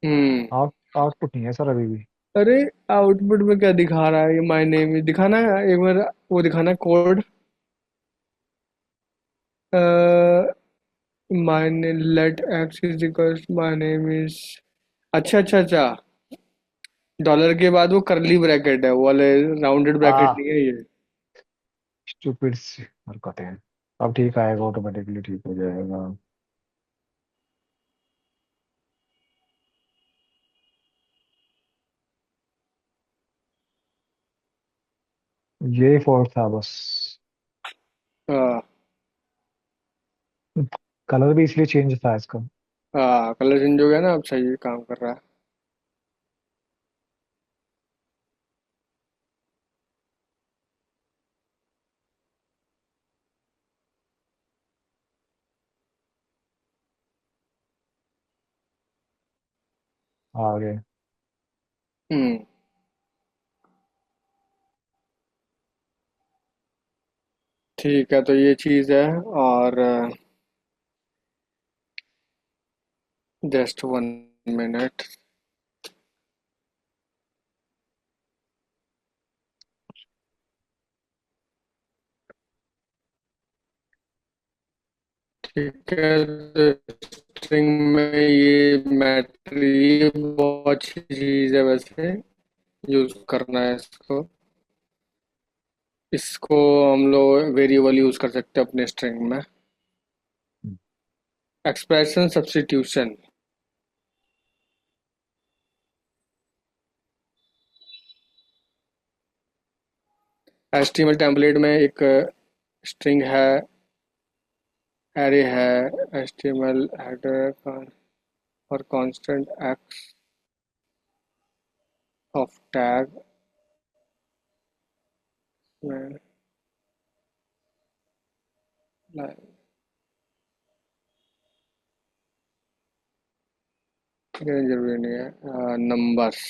हम्म। आउटपुट नहीं है सर अभी भी। अरे, आउटपुट में क्या दिखा रहा है? ये माय नेम इज दिखाना है एक बार। वो दिखाना code. My name let X is equals my name is. अच्छा अच्छा अच्छा। डॉलर के बाद वो करली ब्रैकेट है, वो वाले राउंडेड ब्रैकेट आ नहीं है ये। स्टूपिड हरकतें हैं। अब ठीक आएगा, ऑटोमेटिकली ठीक हो जाएगा। ये फॉल्ट था बस। हाँ कलर भी इसलिए चेंज था इसका। हाँ, कलर चेंज हो गया ना, अब सही काम कर रहा है। आगे। हम्म। ठीक है, तो ये चीज़ है। और जस्ट 1 मिनट। ठीक है, तो स्ट्रिंग में ये मैटर, ये बहुत अच्छी चीज़ है वैसे। यूज़ करना है इसको। इसको हम लोग वेरिएबल यूज़ कर सकते हैं अपने स्ट्रिंग में। Expression substitution. HTML टेम्पलेट में एक स्ट्रिंग है, एरे है, HTML हेडर और कांस्टेंट एक्स ऑफ टैग में ये जरूरी नहीं है। नंबर्स।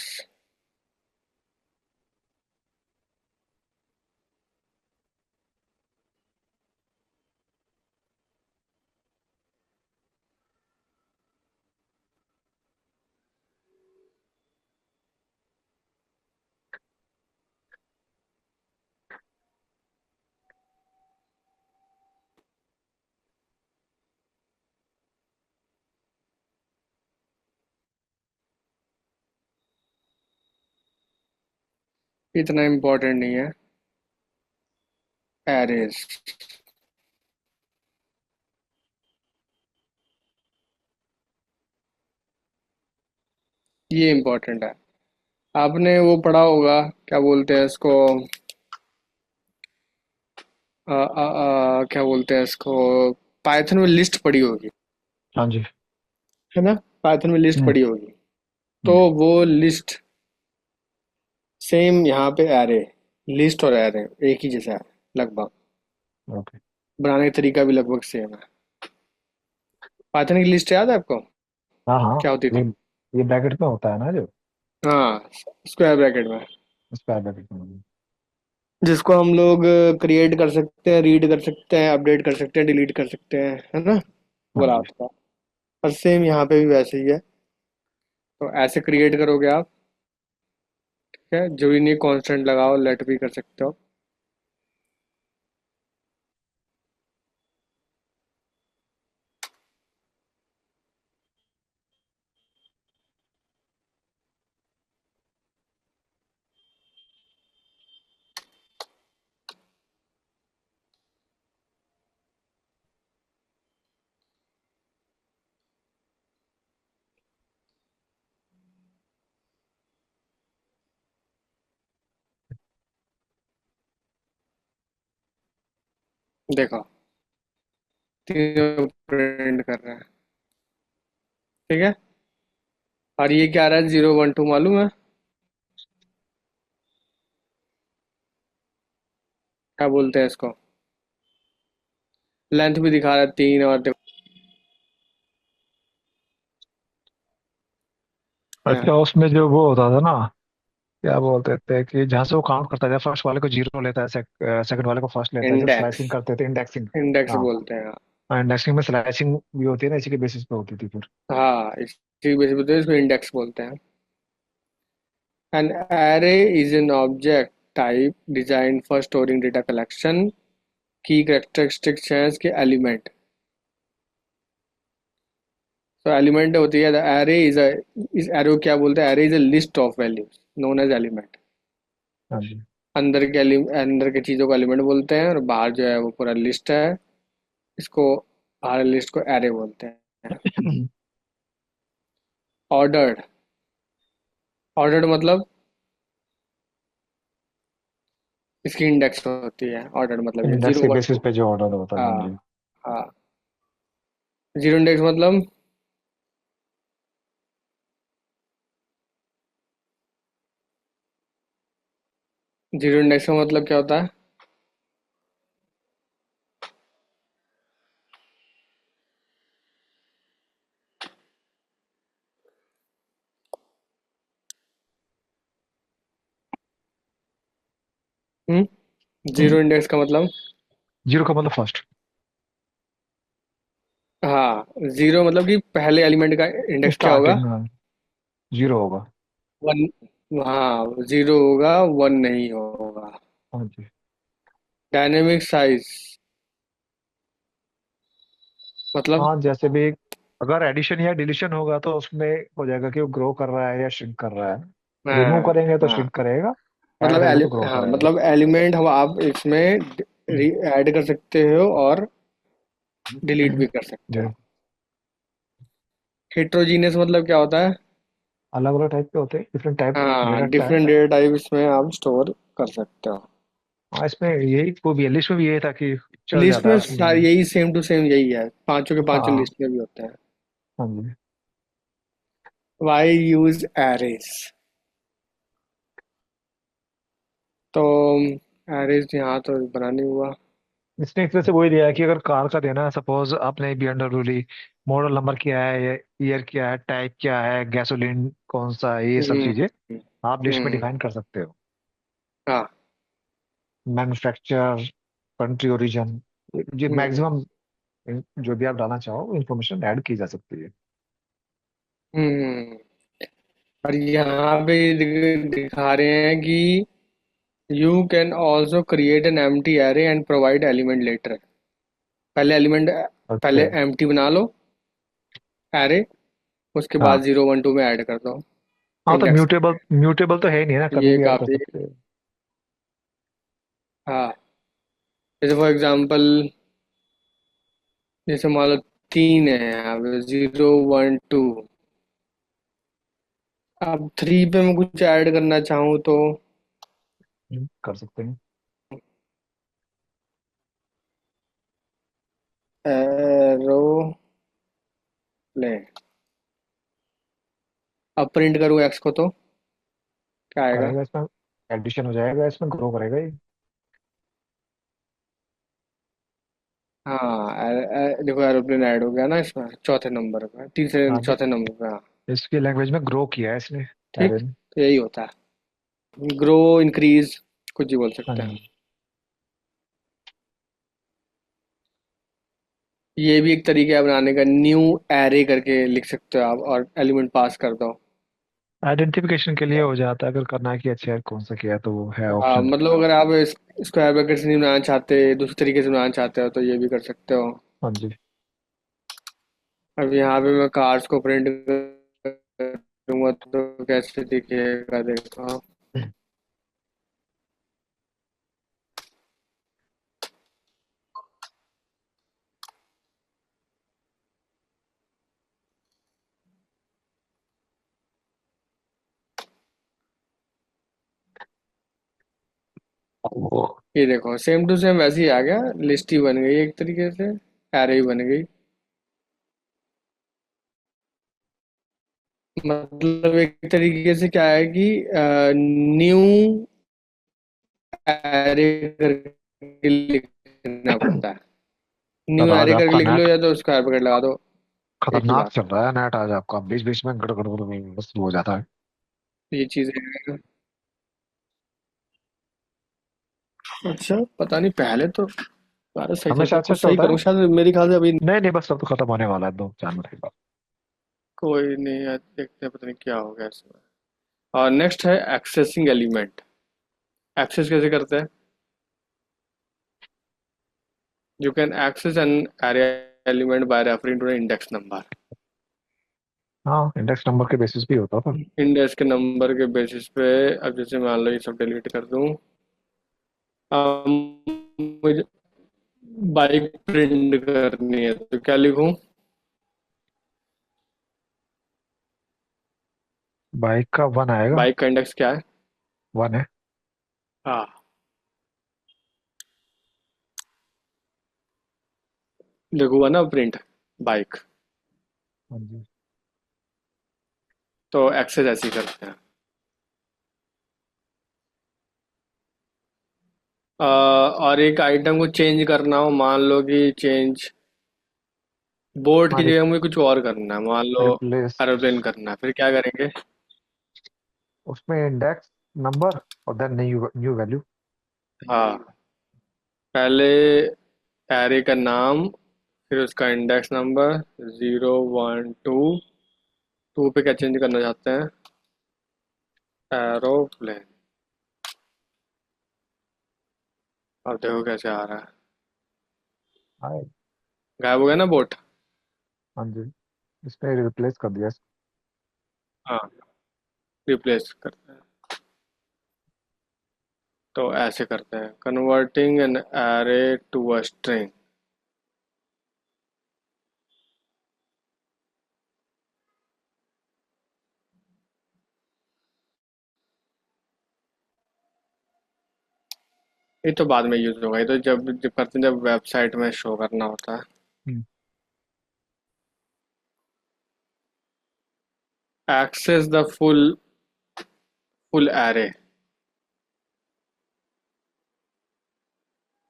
इतना इम्पोर्टेंट नहीं है। एरेज। ये इम्पोर्टेंट है। आपने वो पढ़ा होगा, क्या बोलते हैं इसको? क्या बोलते हैं इसको? पाइथन में लिस्ट पढ़ी होगी, हाँ जी। है ना? पाइथन में लिस्ट हम्म। पढ़ी होगी। तो हम्म। वो लिस्ट सेम यहाँ पे एरे। लिस्ट और एरे एक ही जैसा है लगभग। ओके। बनाने का तरीका भी लगभग सेम है। पाइथन की लिस्ट याद है आपको? हाँ हाँ। क्या होती ये थी? ये ब्रैकेट में होता है ना जो। हाँ, स्क्वायर ब्रैकेट में। स्क्वायर ब्रैकेट में। जिसको हम लोग क्रिएट कर सकते हैं, रीड कर सकते हैं, अपडेट कर सकते हैं, डिलीट कर सकते हैं, है ना? वो हाँ जी। रास्ता। और सेम यहाँ पे भी वैसे ही है। तो ऐसे क्रिएट करोगे आप। ठीक है, जो भी नहीं कांस्टेंट लगाओ, लेट भी कर सकते हो। देखो, तीनों प्रिंट कर रहा है। ठीक है। और ये क्या आ रहा है, 0 1 2 मालूम है क्या बोलते हैं इसको? लेंथ भी दिखा रहा है 3, और देखो अच्छा, उसमें जो वो होता था ना, क्या बोलते थे कि जहां से वो काउंट करता था, फर्स्ट वाले को जीरो लेता है, सेकंड वाले को फर्स्ट लेता है, जब इंडेक्स, स्लाइसिंग करते थे, इंडेक्सिंग। इंडेक्स हाँ। बोलते हैं। इंडेक्सिंग में स्लाइसिंग भी होती है ना, इसी के बेसिस पे होती थी फिर। हाँ, इसी बेसिस पे तो इसको इंडेक्स बोलते हैं। An array is an object type designed for storing data collection. Key characteristics हैं इसके एलिमेंट। तो एलिमेंट होती है, array is a, इस array को क्या बोलते हैं, array is a list of values known as element। हाँ जी। अंदर के चीज़ों को एलिमेंट बोलते हैं, और बाहर जो है वो पूरा लिस्ट है। इसको, बाहर लिस्ट को array बोलते हैं। ऑर्डर्ड, ऑर्डर्ड मतलब इसकी इंडेक्स होती है। ऑर्डर्ड मतलब ये इंडेक्स जीरो के वन बेसिस टू पे जो ऑर्डर होता है, हाँ हाँ, जी। हाँ। जीरो इंडेक्स मतलब, जीरो इंडेक्स का मतलब क्या होता है? जीरो इंडेक्स का मतलब, जीरो का मतलब फर्स्ट। हाँ, जीरो मतलब कि पहले एलिमेंट का इंडेक्स क्या होगा? स्टार्टिंग में जीरो होगा। वन। हाँ, जीरो होगा, वन नहीं होगा। हाँ जी। डायनेमिक साइज मतलब, हाँ, जैसे भी अगर एडिशन या डिलीशन होगा तो उसमें हो जाएगा कि वो ग्रो कर रहा है या श्रिंक कर रहा है। रिमूव हाँ, करेंगे तो हाँ, श्रिंक करेगा, ऐड मतलब करेंगे तो ग्रो हाँ, करेगा। मतलब एलिमेंट हम आप इसमें ऐड कर सकते हो और डिलीट भी कर सकते जी। हो। हेट्रोजीनियस मतलब क्या होता है? अलग अलग टाइप के होते हैं, डिफरेंट टाइप हाँ, data type. Different data type इसमें आप स्टोर कर सकते हो। हाँ, इसमें यही वो भी है, लिस्ट में भी यही था कि चल लिस्ट जाता में है सारी यही सेम टू सेम यही है, पांचों के पांचों हाँ। लिस्ट में भी होते हैं। हाँ जी। Why use arrays? तो एरेज यहाँ तो बना नहीं हुआ। इसने एक तरह से वही दिया है कि अगर कार का देना है, सपोज आपने BMW ली, मॉडल नंबर क्या है, ईयर क्या है, टाइप क्या है, गैसोलीन कौन सा है, ये सब हम्म, चीजें आप लिस्ट में हम्म, डिफाइन कर सकते हो। हाँ, मैन्युफैक्चर, कंट्री ओरिजिन, जो हम्म, मैक्सिमम जो भी आप डालना चाहो इंफॉर्मेशन ऐड की जा सकती है। हम्म। और यहाँ पे दिखा रहे हैं कि you can also create an empty array and provide element later. पहले एलिमेंट, अच्छा। पहले एम्प्टी बना लो एरे, उसके हाँ। बाद 0 1 2 में ऐड कर दो हाँ, तो इंडेक्स म्यूटेबल, करके। म्यूटेबल तो है ही नहीं ना, कभी ये भी ऐड कर काफी, सकते हैं। हाँ, जैसे फॉर एग्जांपल, जैसे मान लो 3 है यहाँ पे, 0 1 2। अब 3 पे मैं कुछ ऐड करना चाहूँ तो कर सकते हैं। एरो ले, अब प्रिंट करूँ एक्स को तो क्या आएगा? करेगा इसमें, एडिशन हो जाएगा, इसमें ग्रो करेगा ये। हाँ, देखो एरोप्लेन ऐड हो गया ना इसमें, चौथे नंबर पे, तीसरे हाँ, चौथे नंबर पे, हाँ। इसकी लैंग्वेज में ग्रो किया है इसने, ठीक, एरन। तो यही होता है, ग्रो, इंक्रीज, कुछ भी बोल हाँ सकते हैं। जी। ये भी एक तरीका है बनाने का, न्यू एरे करके लिख सकते हो आप और एलिमेंट पास कर दो। आइडेंटिफिकेशन के लिए हो जाता है, अगर करना है कि अच्छा है कौन सा किया है, तो वो है हाँ, ऑप्शन। मतलब अगर आप स्क्वायर ब्रैकेट से नहीं बनाना चाहते, दूसरे तरीके से बनाना चाहते हो तो ये भी कर सकते हो। हाँ जी। अब यहाँ पे मैं कार्ड्स को प्रिंट करूंगा तो कैसे दिखेगा, देखो। वो ये देखो सेम टू सेम वैसे ही आ गया, लिस्ट ही बन गई एक तरीके से, एरे ही बन गई। मतलब एक तरीके से क्या है कि न्यू एरे करके लिखना पड़ता है। सर न्यू आज एरे करके आपका लिख लो नेट या तो स्क्वायर ब्रैकेट लगा दो। एक ही खतरनाक बात चल है। रहा है। नेट आज आपका बीच बीच में गड़गड़ गड़गड़ शुरू हो जाता है। ये चीज है। अच्छा पता नहीं, पहले तो सारा सही हमेशा चलता, अच्छा कुछ सही चलता है। करूँ शायद, मेरे ख्याल से अभी। नहीं नहीं, बस सब तो खत्म होने वाला है 2-4 मिनट के बाद। कोई नहीं है, देखते हैं पता नहीं क्या हो गया इसमें। और नेक्स्ट है एक्सेसिंग एलिमेंट। एक्सेस कैसे करते हैं? You can access an array element by referring to the index number. हाँ, इंडेक्स नंबर के बेसिस भी होता था। इंडेक्स के नंबर के बेसिस पे। अब जैसे मान लो ये सब डिलीट कर दूं। मुझे बाइक प्रिंट करनी है तो क्या लिखूं? बाइक का 1 आएगा। बाइक का इंडेक्स क्या है? 1 है। हाँ, लिखूंगा ना प्रिंट बाइक। हाँ जी। तो एक्सेस ऐसे ही करते हैं। और एक आइटम को चेंज करना हो, मान लो कि चेंज बोर्ड की हमारे जगह मुझे कुछ और करना है, मान लो रिप्लेस एरोप्लेन करना है, फिर क्या करेंगे? उसमें इंडेक्स नंबर और देन न्यू न्यू वैल्यू। हाँ, पहले एरे का नाम, फिर उसका इंडेक्स नंबर, 0 1 2। टू पे क्या चेंज करना चाहते हैं? एरोप्लेन। अब देखो कैसे आ रहा है। हाँ। गायब हो गया ना बोट। हाँ जी, इसमें रिप्लेस कर दिया। हाँ, रिप्लेस करते हैं। तो ऐसे करते हैं, converting an array to a string. ये तो बाद में यूज होगा, ये तो जब जब करते हैं, जब वेबसाइट में शो करना होता है। हम्म, एक्सेस द फुल एरे।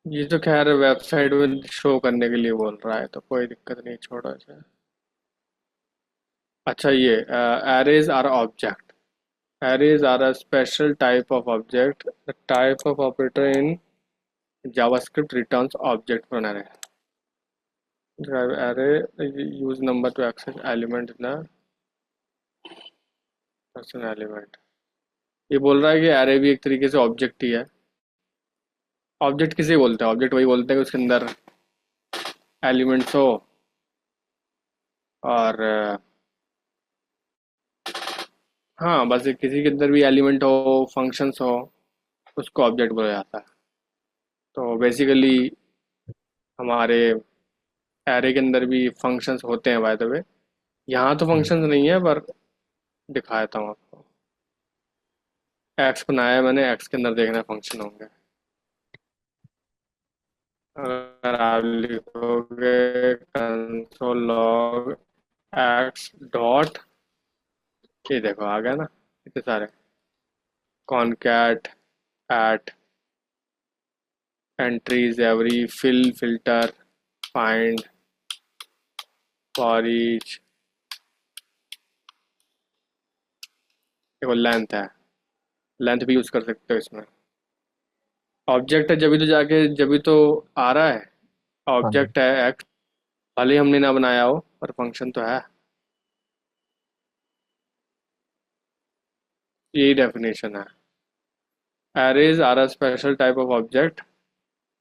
ये तो खैर वेबसाइट में शो करने के लिए बोल रहा है, तो कोई दिक्कत नहीं, छोड़ो इसे। अच्छा, ये arrays are object. Arrays are a special type of object. The type of operator in JavaScript returns object from array. Drive array use number to access element in a person element. ये बोल रहा है कि array भी एक तरीके से object ही है। ऑब्जेक्ट किसे बोलते हैं? ऑब्जेक्ट वही बोलते हैं कि उसके अंदर एलिमेंट्स हो, और हाँ बस किसी के अंदर भी एलिमेंट हो, फंक्शंस हो, उसको ऑब्जेक्ट बोला जाता है। तो बेसिकली हमारे एरे के अंदर भी फंक्शंस होते हैं बाय द वे। यहाँ तो हम्म। फंक्शंस नहीं है, पर दिखा देता हूँ आपको। एक्स बनाया है मैंने, एक्स के अंदर देखना फंक्शन होंगे। अगर आप लिखोगे कंसोल लॉग एक्स डॉट, ये देखो आ गया ना इतने सारे। Concat at entries every fill filter find for each. देखो लेंथ है, लेंथ भी यूज कर सकते हो इसमें। ऑब्जेक्ट है जब भी तो जाके जब भी तो आ रहा है। हाँ जी। ऑब्जेक्ट है एक्स, भले ही हमने ना बनाया हो, पर फंक्शन तो है। यही डेफिनेशन है। Arrays are a special type of object.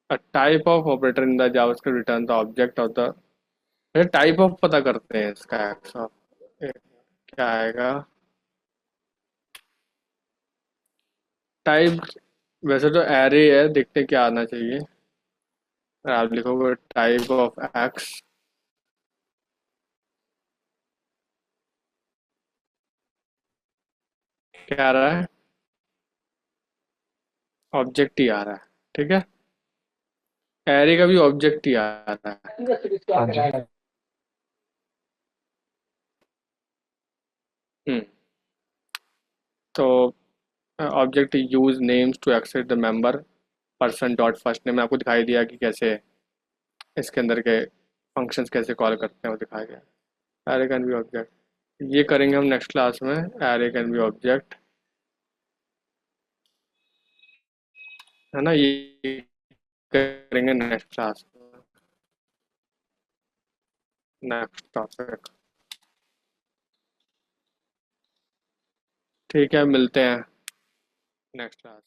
A type of operator in the JavaScript return the object of the। Type of पता करते हैं इसका एक्स ऑफ, क्या आएगा टाइप? वैसे तो एरे है, देखते हैं क्या आना चाहिए। अगर आप लिखोगे टाइप ऑफ एक्स, क्या आ रहा है? ऑब्जेक्ट ही आ रहा है। ठीक है, एरे का भी ऑब्जेक्ट ही आता है। हाँ जी। हम्म तो object use names to access the member person dot first name, आपको दिखाई दिया कि कैसे इसके अंदर के फंक्शंस कैसे कॉल करते हैं वो दिखाया गया। एरे कैन बी ऑब्जेक्ट, ये करेंगे हम नेक्स्ट क्लास में। एरे कैन बी ऑब्जेक्ट, है ना, ये करेंगे नेक्स्ट क्लास में, नेक्स्ट टॉपिक। ठीक है, मिलते हैं नेक्स्ट क्लास।